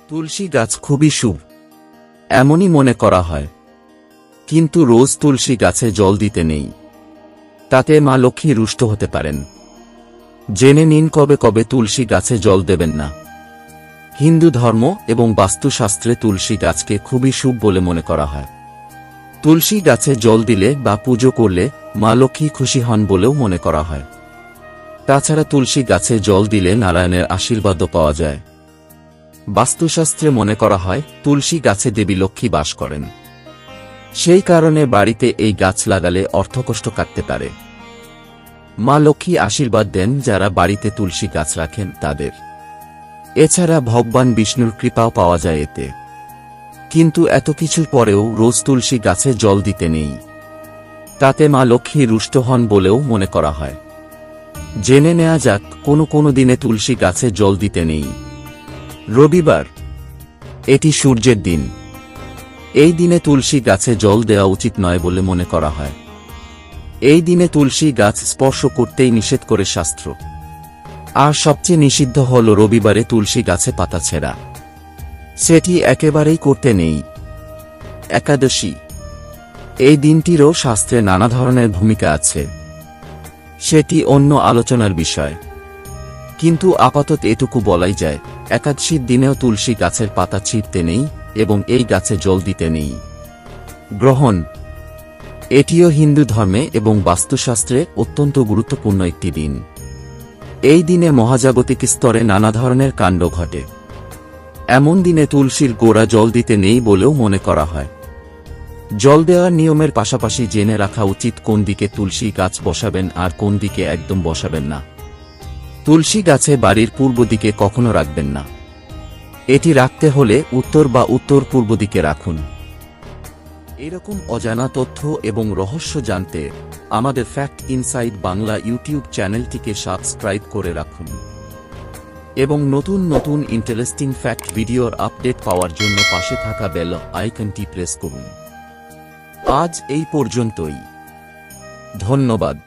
তুলসী গাছ খুবই শুভ, এমনই মনে করা হয়। কিন্তু রোজ তুলসী গাছে জল দিতে নেই, তাতে মা লক্ষ্মী রুষ্ট হতে পারেন। জেনে নিন কবে কবে তুলসী গাছে জল দেবেন না। হিন্দু ধর্ম এবং বাস্তুশাস্ত্রে তুলসী গাছকে খুবই শুভ বলে মনে করা হয়। তুলসী গাছে জল দিলে বা পুজো করলে মা লক্ষ্মী খুশি হন বলেও মনে করা হয়। তাছাড়া তুলসী গাছে জল দিলে নারায়ণের আশীর্বাদও পাওয়া যায়। বাস্তুশাস্ত্রে মনে করা হয় তুলসী গাছে দেবী লক্ষ্মী বাস করেন, সেই কারণে বাড়িতে এই গাছ লাগালে অর্থকষ্ট কাটতে পারে। মা লক্ষ্মী আশীর্বাদ দেন যারা বাড়িতে তুলসী গাছ রাখেন তাদের। এছাড়া ভগবান বিষ্ণুর কৃপাও পাওয়া যায় এতে। কিন্তু এত কিছুর পরেও রোজ তুলসী গাছে জল দিতে নেই, তাতে মা লক্ষ্মী রুষ্ট হন বলেও মনে করা হয়। জেনে নেওয়া যাক কোনো দিনে তুলসী গাছে জল দিতে নেই। রবিবার, এটি সূর্যের দিন। এই দিনে তুলসী গাছে জল দেওয়া উচিত নয় বলে মনে করা হয়। এই দিনে তুলসী গাছ স্পর্শ করতেই নিষেধ করে শাস্ত্র। আর সবচেয়ে নিষিদ্ধ হল রবিবারে তুলসী গাছে পাতা ছেঁড়া, সেটি একেবারেই করতে নেই। একাদশী, এই দিনটিরও শাস্ত্রে নানা ধরনের ভূমিকা আছে, সেটি অন্য আলোচনার বিষয়। কিন্তু আপাতত এটুকু বলাই যায়, একাদশীর দিনেও তুলসী গাছের পাতা ছিঁড়তে নেই এবং এই গাছে জল দিতে নেই। গ্রহণ, এটিও হিন্দু ধর্মে এবং বাস্তুশাস্ত্রে অত্যন্ত গুরুত্বপূর্ণ একটি দিন। এই দিনে মহাজাগতিক স্তরে নানা ধরনের কাণ্ড ঘটে। এমন দিনে তুলসীর গোড়া জল দিতে নেই বলেও মনে করা হয়। জল দেওয়ার নিয়মের পাশাপাশি জেনে রাখা উচিত কোন দিকে তুলসী গাছ বসাবেন আর কোন দিকে একদম বসাবেন না। তুলসী গাছে বাড়ির পূর্ব দিকে কখনো রাখবেন না। এটি রাখতে হলে উত্তর বা উত্তর পূর্ব দিকে রাখুন। এরকম অজানা তথ্য এবং রহস্য জানতে আমাদের ফ্যাক্ট ইনসাইড বাংলা ইউটিউব চ্যানেলটিকে সাবস্ক্রাইব করে রাখুন এবং নতুন নতুন ইন্টারেস্টিং ফ্যাক্ট ভিডিওর আপডেট পাওয়ার জন্য পাশে থাকা বেল আইকনটি প্রেস করুন। আজ এই পর্যন্তই। ধন্যবাদ।